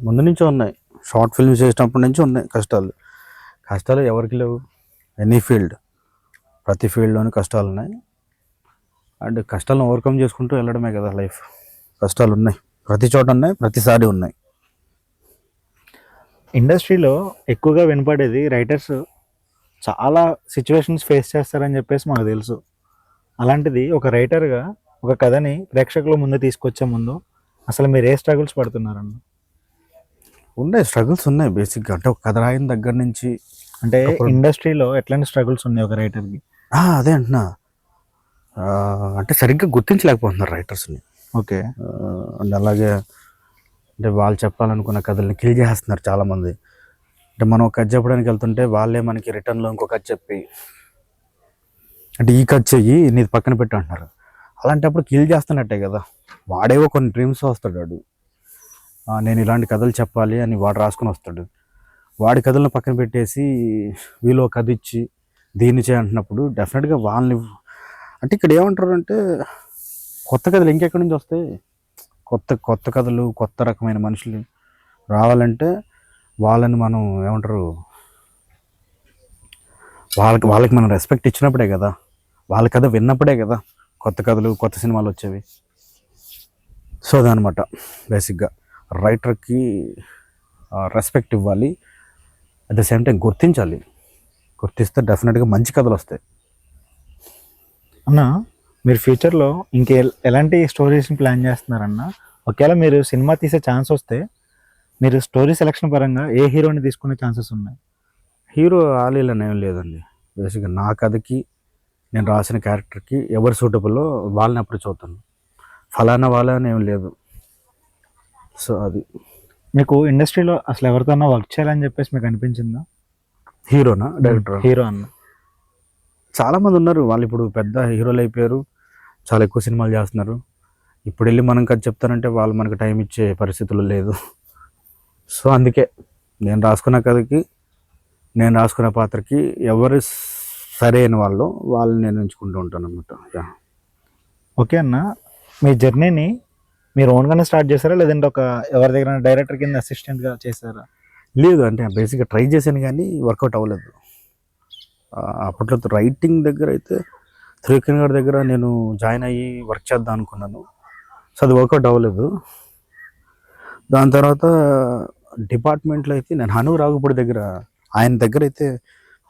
ముందు నుంచే ఉన్నాయి. షార్ట్ ఫిల్మ్స్ చేసినప్పటి నుంచి ఉన్నాయి కష్టాలు. ఎవరికి లేవు, ఎనీ ఫీల్డ్. ప్రతి ఫీల్డ్లోనూ కష్టాలు ఉన్నాయి. అండ్ కష్టాలను ఓవర్కమ్ చేసుకుంటూ వెళ్ళడమే కదా లైఫ్. కష్టాలు ఉన్నాయి, ప్రతి చోట ఉన్నాయి, ప్రతిసారి ఉన్నాయి. ఇండస్ట్రీలో ఎక్కువగా వినపడేది రైటర్స్ చాలా సిచ్యువేషన్స్ ఫేస్ చేస్తారని చెప్పేసి మాకు తెలుసు. అలాంటిది ఒక రైటర్గా ఒక కథని ప్రేక్షకుల ముందు తీసుకొచ్చే ముందు అసలు మీరు ఏ స్ట్రగుల్స్ పడుతున్నారన్న? ఉన్నాయి, స్ట్రగుల్స్ ఉన్నాయి బేసిక్గా. అంటే ఒక కథ రాయిన దగ్గర నుంచి అంటే ఇండస్ట్రీలో ఎట్లాంటి స్ట్రగుల్స్ ఉన్నాయి ఒక రైటర్కి? అదే అంటున్నా, అంటే సరిగ్గా గుర్తించలేకపోతున్నారు రైటర్స్ని. ఓకే. అండ్ అలాగే అంటే వాళ్ళు చెప్పాలనుకున్న కథల్ని కిల్ చేస్తున్నారు చాలామంది. అంటే మనం ఒక కథ చెప్పడానికి వెళ్తుంటే వాళ్ళే మనకి రిటర్న్లో ఇంకో కథ చెప్పి, అంటే ఈ కథ చెయ్యి నీది పక్కన పెట్టు అంటున్నారు. అలాంటప్పుడు కిల్ చేస్తున్నట్టే కదా. వాడేవో కొన్ని డ్రీమ్స్ వస్తాడు వాడు, నేను ఇలాంటి కథలు చెప్పాలి అని వాడు రాసుకొని వస్తాడు. వాడి కథలను పక్కన పెట్టేసి వీళ్ళు కథ ఇచ్చి దీన్ని చేయంటున్నప్పుడు డెఫినెట్గా వాళ్ళని, అంటే ఇక్కడ ఏమంటారు అంటే కొత్త కథలు ఇంకెక్కడి నుంచి వస్తాయి? కొత్త కొత్త కథలు, కొత్త రకమైన మనుషులు రావాలంటే వాళ్ళని మనం ఏమంటారు, వాళ్ళకి మనం రెస్పెక్ట్ ఇచ్చినప్పుడే కదా, వాళ్ళ కథ విన్నప్పుడే కదా కొత్త కథలు, కొత్త సినిమాలు వచ్చేవి. సో అదనమాట బేసిక్గా. రైటర్కి రెస్పెక్ట్ ఇవ్వాలి, అట్ ద సేమ్ టైం గుర్తించాలి. గుర్తిస్తే డెఫినెట్గా మంచి కథలు వస్తాయి. అన్న, మీరు ఫ్యూచర్లో ఇంకే ఎలాంటి స్టోరీస్ని ప్లాన్ చేస్తున్నారన్న? ఒకవేళ మీరు సినిమా తీసే ఛాన్స్ వస్తే మీరు స్టోరీ సెలక్షన్ పరంగా ఏ హీరోని తీసుకునే ఛాన్సెస్ ఉన్నాయి? హీరో ఆలీలని ఏం లేదండి. బేసిక్గా నా కథకి, నేను రాసిన క్యారెక్టర్కి ఎవరు సూటబుల్లో వాళ్ళని అప్రోచ్ అవుతాను. ఫలానా వాళ్ళని ఏం లేదు. సో అది. మీకు ఇండస్ట్రీలో అసలు ఎవరితోనో వర్క్ చేయాలని చెప్పేసి మీకు అనిపించిందా? హీరోనా, డైరెక్టర్? హీరో అన్న. చాలామంది ఉన్నారు, వాళ్ళు ఇప్పుడు పెద్ద హీరోలు అయిపోయారు, చాలా ఎక్కువ సినిమాలు చేస్తున్నారు. ఇప్పుడు వెళ్ళి మనం కథ చెప్తానంటే వాళ్ళు మనకు టైం ఇచ్చే పరిస్థితులు లేదు. సో అందుకే నేను రాసుకున్న కథకి, నేను రాసుకున్న పాత్రకి ఎవరు సరైన వాళ్ళని నేను ఎంచుకుంటూ ఉంటాను అన్నమాట. ఓకే అన్న, మీ జర్నీని మీరు ఓన్గానే స్టార్ట్ చేశారా, లేదంటే ఒక ఎవరి దగ్గర డైరెక్టర్ కింద అసిస్టెంట్గా చేశారా? లేదు, అంటే బేసిక్గా ట్రై చేశాను కానీ వర్కౌట్ అవ్వలేదు. అప్పట్లో రైటింగ్ దగ్గర అయితే త్రివిక్రమ్ గారి దగ్గర నేను జాయిన్ అయ్యి వర్క్ చేద్దాం అనుకున్నాను. సో అది వర్కౌట్ అవ్వలేదు. దాని తర్వాత డిపార్ట్మెంట్లో అయితే నేను హను రాఘుపూడి దగ్గర, ఆయన దగ్గర అయితే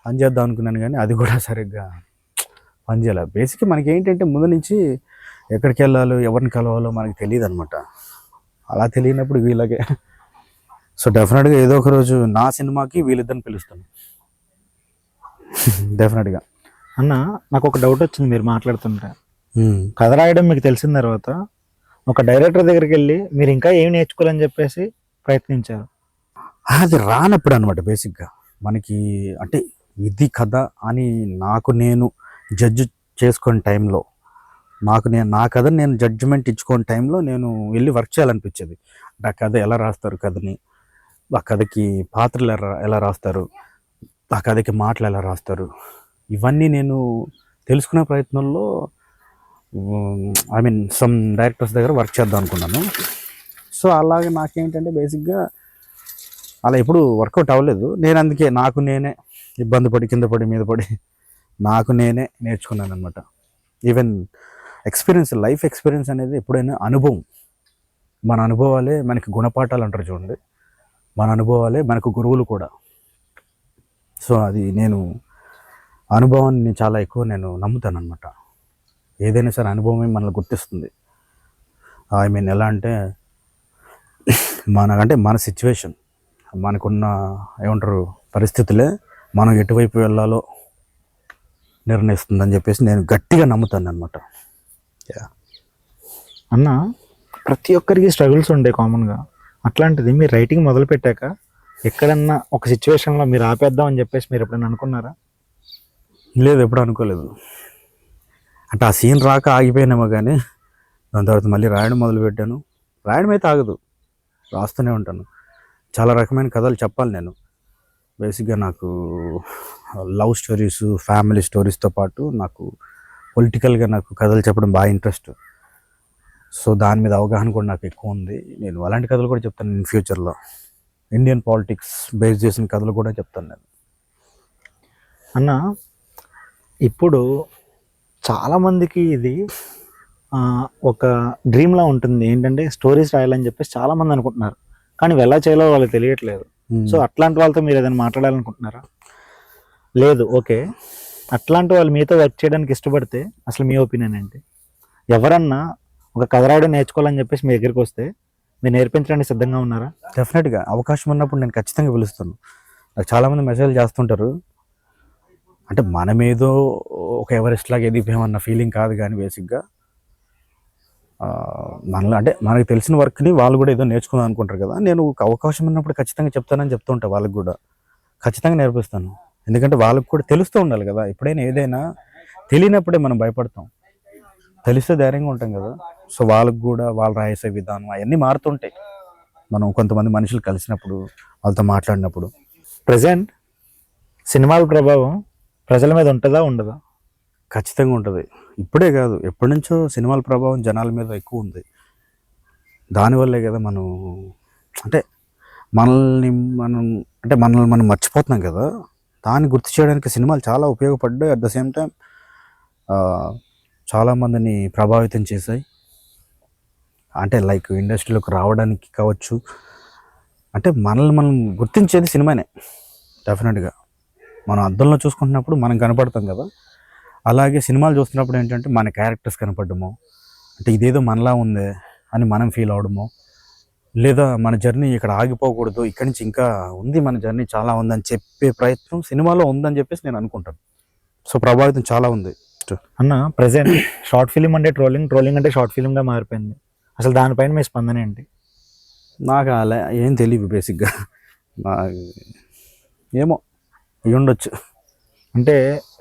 పనిచేద్దాం అనుకున్నాను కానీ అది కూడా సరిగ్గా పనిచేయలేదు. బేసిక్గా మనకి ఏంటంటే ముందు నుంచి ఎక్కడికి వెళ్ళాలో, ఎవరిని కలవాలో మనకి తెలియదు అనమాట. అలా తెలియనప్పుడు వీళ్ళకే. సో డెఫినెట్గా ఏదో ఒక రోజు నా సినిమాకి వీళ్ళిద్దరిని పిలుస్తాను డెఫినెట్గా. అన్న, నాకు ఒక డౌట్ వచ్చింది మీరు మాట్లాడుతుంటే. కథ రాయడం మీకు తెలిసిన తర్వాత ఒక డైరెక్టర్ దగ్గరికి వెళ్ళి మీరు ఇంకా ఏం నేర్చుకోవాలని చెప్పేసి ప్రయత్నించారు? అది రానప్పుడు అనమాట. బేసిక్గా మనకి అంటే ఇది కథ అని నాకు నేను జడ్జ్ చేసుకునే టైంలో, నా కథని నేను జడ్జిమెంట్ ఇచ్చుకునే టైంలో నేను వెళ్ళి వర్క్ చేయాలనిపించేది. ఆ కథ ఎలా రాస్తారు, కథని ఆ కథకి పాత్రలు ఎలా రాస్తారు, ఆ కథకి మాటలు ఎలా రాస్తారు, ఇవన్నీ నేను తెలుసుకునే ప్రయత్నంలో సమ్ డైరెక్టర్స్ దగ్గర వర్క్ చేద్దాం అనుకున్నాను. సో అలాగే నాకేంటంటే బేసిక్గా అలా ఎప్పుడు వర్కౌట్ అవ్వలేదు. నేను అందుకే నాకు నేనే ఇబ్బంది పడి, కింద పడి, మీద పడి నాకు నేనే నేర్చుకున్నాను అనమాట. ఈవెన్ ఎక్స్పీరియన్స్, లైఫ్ ఎక్స్పీరియన్స్ అనేది ఎప్పుడైనా అనుభవం. మన అనుభవాలే మనకి గుణపాఠాలు అంటారు చూడండి, మన అనుభవాలే మనకు గురువులు కూడా. సో అది నేను అనుభవాన్ని చాలా ఎక్కువ నేను నమ్ముతాను అనమాట. ఏదైనా సరే అనుభవమే మనల్ని గుర్తిస్తుంది. ఎలా అంటే మన సిచ్యువేషన్, మనకున్న ఏమంటారు పరిస్థితులే మనం ఎటువైపు వెళ్ళాలో నిర్ణయిస్తుందని చెప్పేసి నేను గట్టిగా నమ్ముతాను అనమాట. అన్న, ప్రతి ఒక్కరికి స్ట్రగుల్స్ ఉంటాయి కామన్గా. అట్లాంటిది మీరు రైటింగ్ మొదలు పెట్టాక ఎక్కడన్నా ఒక సిచ్యువేషన్లో మీరు ఆపేద్దాం అని చెప్పేసి మీరు ఎప్పుడైనా అనుకున్నారా? లేదు, ఎప్పుడు అనుకోలేదు. అంటే ఆ సీన్ రాక ఆగిపోయినామో కానీ దాని తర్వాత మళ్ళీ రాయడం మొదలుపెట్టాను. రాయడం అయితే ఆగదు, రాస్తూనే ఉంటాను. చాలా రకమైన కథలు చెప్పాలి నేను. బేసిక్గా నాకు లవ్ స్టోరీస్, ఫ్యామిలీ స్టోరీస్తో పాటు నాకు పొలిటికల్గా నాకు కథలు చెప్పడం బాగా ఇంట్రెస్ట్. సో దాని మీద అవగాహన కూడా నాకు ఎక్కువ ఉంది. నేను అలాంటి కథలు కూడా చెప్తాను నేను ఫ్యూచర్లో. ఇండియన్ పాలిటిక్స్ బేస్ చేసిన కథలు కూడా చెప్తాను నేను. అన్న, ఇప్పుడు చాలా మందికి ఇది ఆ, ఒక డ్రీమ్లా ఉంటుంది, ఏంటంటే స్టోరీస్ రాయాలని చెప్పేసి చాలా మంది అనుకుంటున్నారు, కానీ ఎలా చేయాలో వాళ్ళకి తెలియట్లేదు. సో అట్లాంటి వాళ్ళతో మీరు ఏదైనా మాట్లాడాలనుకుంటున్నారా? లేదు, ఓకే. అట్లాంటి వాళ్ళు మీతో వర్క్ చేయడానికి ఇష్టపడితే అసలు మీ ఒపీనియన్ ఏంటి? ఎవరన్నా ఒక కథ రాయడం నేర్చుకోవాలని చెప్పేసి మీ దగ్గరికి వస్తే మీరు నేర్పించడానికి సిద్ధంగా ఉన్నారా? డెఫినెట్గా అవకాశం ఉన్నప్పుడు నేను ఖచ్చితంగా పిలుస్తాను. నాకు చాలామంది మెసేజ్ చేస్తుంటారు. అంటే మనమేదో ఒక ఎవరెస్ట్ లాగా ఎదిగిపోయామన్న ఫీలింగ్ కాదు, కానీ బేసిక్గా మనలో అంటే మనకి తెలిసిన వర్క్ని వాళ్ళు కూడా ఏదో నేర్చుకుందాం అనుకుంటారు కదా. నేను ఒక అవకాశం ఉన్నప్పుడు ఖచ్చితంగా చెప్తానని చెప్తూ ఉంటాను. వాళ్ళకి కూడా ఖచ్చితంగా నేర్పిస్తాను. ఎందుకంటే వాళ్ళకి కూడా తెలుస్తూ ఉండాలి కదా. ఎప్పుడైనా ఏదైనా తెలియనప్పుడే మనం భయపడతాం, తెలిస్తే ధైర్యంగా ఉంటాం కదా. సో వాళ్ళకి కూడా వాళ్ళు రాసే విధానం అవన్నీ మారుతుంటాయి మనం కొంతమంది మనుషులు కలిసినప్పుడు, వాళ్ళతో మాట్లాడినప్పుడు. ప్రజెంట్ సినిమాల ప్రభావం ప్రజల మీద ఉంటుందా ఉండదా? ఖచ్చితంగా ఉంటుంది. ఇప్పుడే కాదు, ఎప్పటి నుంచో సినిమాల ప్రభావం జనాల మీద ఎక్కువ ఉంది. దానివల్లే కదా మనం అంటే మనల్ని మనం అంటే మనల్ని మనం మర్చిపోతున్నాం కదా. దాన్ని గుర్తు చేయడానికి సినిమాలు చాలా ఉపయోగపడ్డాయి. అట్ ద సేమ్ టైం చాలామందిని ప్రభావితం చేశాయి. అంటే లైక్ ఇండస్ట్రీలోకి రావడానికి కావచ్చు. అంటే మనల్ని మనం గుర్తించేది సినిమానే. డెఫినెట్గా మనం అద్దంలో చూసుకుంటున్నప్పుడు మనం కనపడతాం కదా. అలాగే సినిమాలు చూస్తున్నప్పుడు ఏంటంటే మన క్యారెక్టర్స్ కనపడము, అంటే ఇదేదో మనలా ఉందే అని మనం ఫీల్ అవడము, లేదా మన జర్నీ ఇక్కడ ఆగిపోకూడదు, ఇక్కడి నుంచి ఇంకా ఉంది, మన జర్నీ చాలా ఉందని చెప్పే ప్రయత్నం సినిమాలో ఉందని చెప్పేసి నేను అనుకుంటాను. సో ప్రభావితం చాలా ఉంది. అన్న ప్రజెంట్ షార్ట్ ఫిలిం అంటే ట్రోలింగ్, ట్రోలింగ్ అంటే షార్ట్ ఫిలింగా మారిపోయింది. అసలు దానిపైన మీ స్పందన ఏంటి? నాకు అలా ఏం తెలియదు బేసిక్గా. ఏమో ఇవి ఉండొచ్చు. అంటే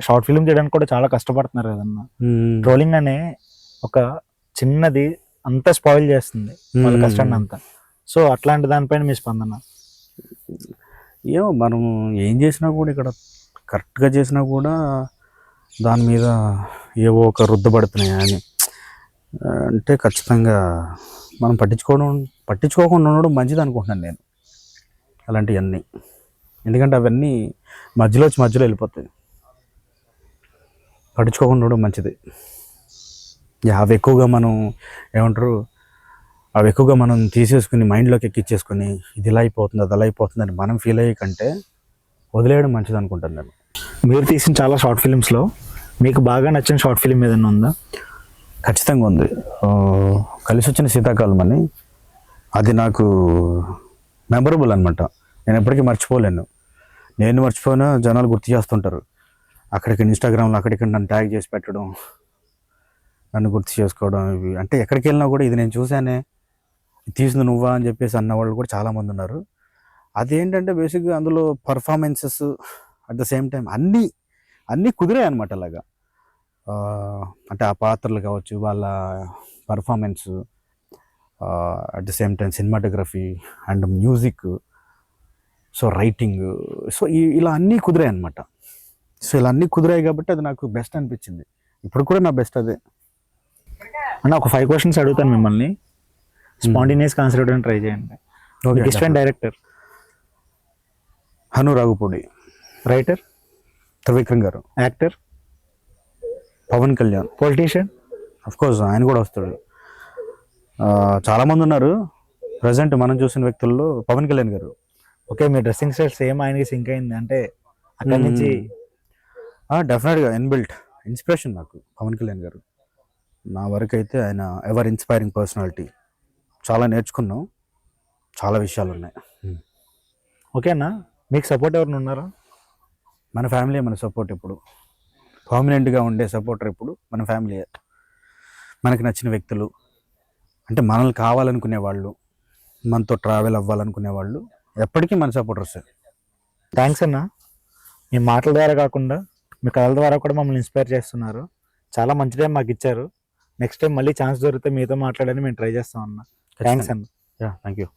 షార్ట్ ఫిలిం చేయడానికి కూడా చాలా కష్టపడుతున్నారు కదన్న. ట్రోలింగ్ అనే ఒక చిన్నది అంతా స్పాయిల్ చేస్తుంది వాళ్ళ కష్టాన్ని అంతా. సో అట్లాంటి దానిపైన మీ స్పందన? ఏమో మనం ఏం చేసినా కూడా ఇక్కడ కరెక్ట్గా చేసినా కూడా దాని మీద ఏవో ఒక రుద్దబడుతున్నాయి అని అంటే ఖచ్చితంగా మనం పట్టించుకోకుండా ఉండడం మంచిది అనుకుంటున్నాను నేను అలాంటివన్నీ. ఎందుకంటే అవన్నీ మధ్యలో వెళ్ళిపోతాయి. పట్టించుకోకుండా ఉండడం మంచిది. అవి ఎక్కువగా మనం ఏమంటారు, అవి ఎక్కువగా మనం తీసేసుకుని మైండ్లోకి ఎక్కిచ్చేసుకుని ఇది ఇలా అయిపోతుంది అది అలా అయిపోతుంది అని మనం ఫీల్ అయ్యే కంటే వదిలేయడం మంచిది అనుకుంటాను నేను. మీరు తీసిన చాలా షార్ట్ ఫిలిమ్స్లో మీకు బాగా నచ్చిన షార్ట్ ఫిలిం ఏదైనా ఉందా? ఖచ్చితంగా ఉంది. కలిసి వచ్చిన శీతాకాలం అని, అది నాకు మెమరబుల్ అనమాట. నేను ఎప్పటికీ మర్చిపోలేను. నేను మర్చిపోయినా జనాలు గుర్తు చేస్తుంటారు. అక్కడికి ఇన్స్టాగ్రామ్లో అక్కడికి నన్ను ట్యాగ్ చేసి పెట్టడం, నన్ను గుర్తు చేసుకోవడం, ఇవి అంటే ఎక్కడికి వెళ్ళినా కూడా ఇది నేను చూశానే, తీసింది నువ్వా అని చెప్పేసి అన్న వాళ్ళు కూడా చాలామంది ఉన్నారు. అదేంటంటే బేసిక్గా అందులో performances at the same time అన్నీ కుదిరాయి అనమాట. అలాగా అంటే ఆ పాత్రలు కావచ్చు, వాళ్ళ performance, at the same time cinematography and music, so writing, so ఇలా అన్నీ కుదిరాయి అనమాట. సో ఇలా అన్నీ కుదిరాయి కాబట్టి అది నాకు బెస్ట్ అనిపించింది. ఇప్పుడు కూడా నా బెస్ట్ అదే. అన్న ఒక 5 క్వశ్చన్స్ అడుగుతాను మిమ్మల్ని, స్పాంటేనియస్ ఆన్సర్ ఇవ్వడానికి ట్రై చేయండి. ఇష్టమైన డైరెక్టర్? హను రాఘుపూడి. రైటర్? త్రివిక్రమ్ గారు. Actor? Pawan Kalyan. Politician? Of course ఆయన కూడా వస్తాడు. చాలామంది ఉన్నారు. ప్రజెంట్ మనం చూసిన వ్యక్తుల్లో పవన్ కళ్యాణ్ గారు. ఓకే, మీ డ్రెస్సింగ్ స్టైల్ సేమ్ ఆయనకి సింక్ అయింది అంటే అక్కడి నుంచి? డెఫినెట్గా ఇన్బిల్ట్ ఇన్స్పిరేషన్ నాకు పవన్ కళ్యాణ్ గారు. నా వరకు అయితే ఆయన ఎవర్ ఇన్స్పైరింగ్ పర్సనాలిటీ. చాలా నేర్చుకున్నాం, చాలా విషయాలు ఉన్నాయి. ఓకేనా, మీకు సపోర్ట్ ఎవరిని ఉన్నారా? మన ఫ్యామిలీ మన సపోర్ట్. ఎప్పుడు పర్మనెంట్గా ఉండే సపోర్టర్ ఎప్పుడు మన ఫ్యామిలీయే. మనకి నచ్చిన వ్యక్తులు, అంటే మనల్ని కావాలనుకునే వాళ్ళు, మనతో ట్రావెల్ అవ్వాలనుకునే వాళ్ళు ఎప్పటికీ మన సపోర్టర్స్. థ్యాంక్స్ అన్న, మీ మాటల ద్వారా కాకుండా మీ కథల ద్వారా కూడా మమ్మల్ని ఇన్స్పైర్ చేస్తున్నారు. చాలా మంచి టైం మాకు ఇచ్చారు. నెక్స్ట్ టైం మళ్ళీ ఛాన్స్ దొరికితే మీతో మాట్లాడని మేము ట్రై చేస్తాం అన్న. థ్యాంక్స్ అన్న. Thank you.